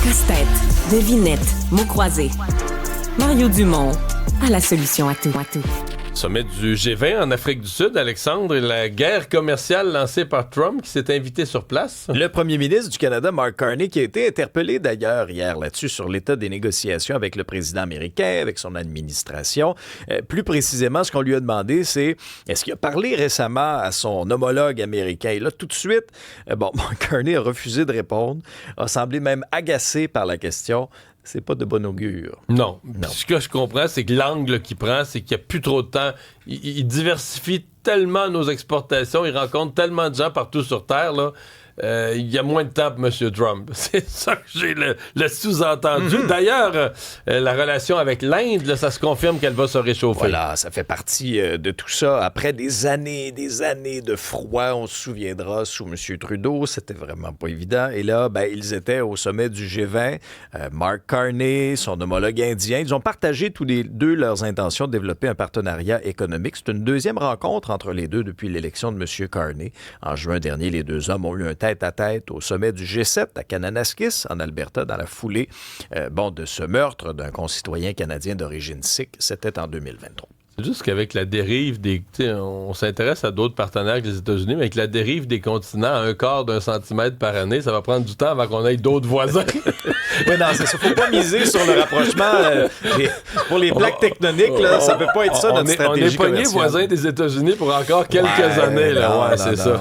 Casse-tête, devinette, mots croisés. Mario Dumont a la solution à tout. Sommet du G20 en Afrique du Sud, Alexandre, et la guerre commerciale lancée par Trump qui s'est invité sur place. Le premier ministre du Canada, Mark Carney, qui a été interpellé d'ailleurs hier là-dessus sur l'état des négociations avec le président américain, avec son administration. Plus précisément, ce qu'on lui a demandé, c'est est-ce qu'il a parlé récemment à son homologue américain? Et là, tout de suite, Mark Carney a refusé de répondre, a semblé même agacé par la question. C'est pas de bon augure. Non. Ce que je comprends, c'est que l'angle qu'il prend, c'est qu'il n'y a plus trop de temps. Il diversifie tellement nos exportations, il rencontre tellement de gens partout sur Terre, là. Il y a moins de temps pour M. Trump. C'est ça que j'ai le sous-entendu. Mm-hmm. D'ailleurs, la relation avec l'Inde, là, ça se confirme qu'elle va se réchauffer. Voilà, ça fait partie de tout ça. Après des années de froid, on se souviendra, sous M. Trudeau, c'était vraiment pas évident. Et là, ils étaient au sommet du G20. Mark Carney, son homologue indien, ils ont partagé tous les deux leurs intentions de développer un partenariat économique. C'est une deuxième rencontre entre les deux depuis l'élection de M. Carney. En juin dernier, les deux hommes ont eu un tête-à-tête au sommet du G7 à Kananaskis, en Alberta, dans la foulée de ce meurtre d'un concitoyen canadien d'origine sikh. C'était en 2023. C'est juste qu'avec la dérive on s'intéresse à d'autres partenaires que les États-Unis, mais avec la dérive des continents à 1/4 d'un centimètre par année, ça va prendre du temps avant qu'on ait d'autres voisins. Oui, non, c'est ça. Faut pas miser sur le rapprochement. Pour les plaques tectoniques, là, ça peut pas être ça, notre stratégie commerciale. On est pognés voisins des États-Unis pour encore quelques années. Là. C'est ça.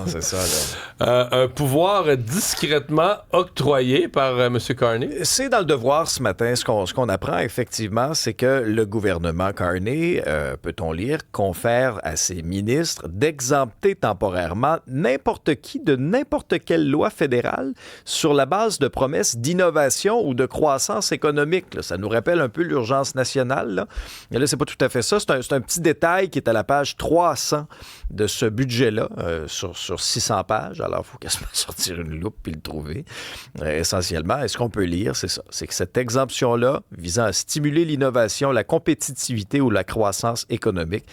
Un pouvoir discrètement octroyé par M. Carney. C'est dans le devoir ce matin. Ce qu'on apprend, effectivement, c'est que le gouvernement Carney, peut-on lire, confère à ses ministres d'exempter temporairement n'importe qui de n'importe quelle loi fédérale sur la base de promesses d'innovation ou de croissance économique. Là. Ça nous rappelle un peu l'urgence nationale. Là. Mais là, c'est pas tout à fait ça. C'est un petit détail qui est à la page 300 de ce budget-là, sur 600 pages. Alors, il faut quasiment sortir une loupe puis le trouver. Essentiellement, est-ce qu'on peut lire? C'est ça. C'est que cette exemption-là, visant à stimuler l'innovation, la compétitivité ou la croissance économique,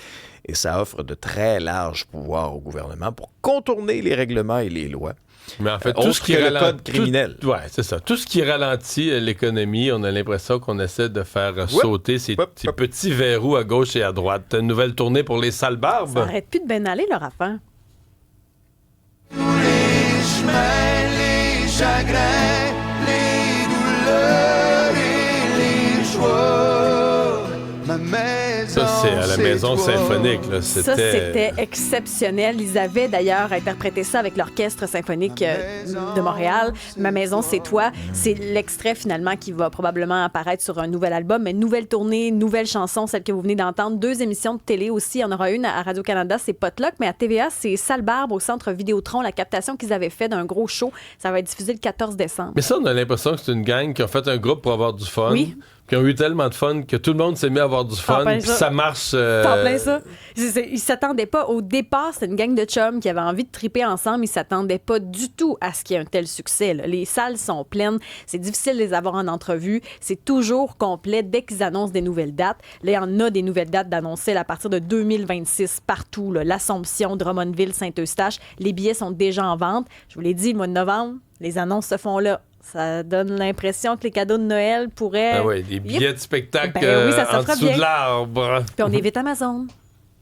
et ça offre de très larges pouvoirs au gouvernement pour contourner les règlements et les lois. Mais en fait, tout ce qui est le code criminel. C'est ça. Tout ce qui ralentit l'économie, on a l'impression qu'on essaie de faire sauter ces petits verrous à gauche et à droite. Une nouvelle tournée pour les sales barbes. Ça arrête plus de bien aller, leur affaire. Tous les chemins, les chagrins, les douleurs et les joies. Ma maison, ça, c'est à la Maison Symphonique. Là. Ça, c'était exceptionnel. Ils avaient d'ailleurs interprété ça avec l'Orchestre symphonique de Montréal. Ma maison, c'est toi. C'est l'extrait, finalement, qui va probablement apparaître sur un nouvel album. Mais nouvelle tournée, nouvelle chanson, celle que vous venez d'entendre. 2 émissions de télé aussi. Il y en aura une à Radio-Canada, c'est Potluck. Mais à TVA, c'est Sale Barbe au Centre Vidéotron, la captation qu'ils avaient fait d'un gros show. Ça va être diffusé le 14 décembre. Mais ça, on a l'impression que c'est une gang qui a fait un groupe pour avoir du fun. Oui. Qui ont eu tellement de fun que tout le monde s'est mis à avoir du fun, puis ça marche. T'en plein ça. Ils s'attendaient pas. Au départ, c'était une gang de chums qui avaient envie de triper ensemble. Ils s'attendaient pas du tout à ce qu'il y ait un tel succès. Là. Les salles sont pleines. C'est difficile de les avoir en entrevue. C'est toujours complet dès qu'ils annoncent des nouvelles dates. Là, il y en a des nouvelles dates d'annoncer à partir de 2026 partout. Là. L'Assomption, Drummondville, Saint-Eustache. Les billets sont déjà en vente. Je vous l'ai dit, le mois de novembre, les annonces se font là. Ça donne l'impression que les cadeaux de Noël pourraient... Ah oui, des billets de spectacle oui, ça en dessous de l'arbre. Puis on évite Amazon.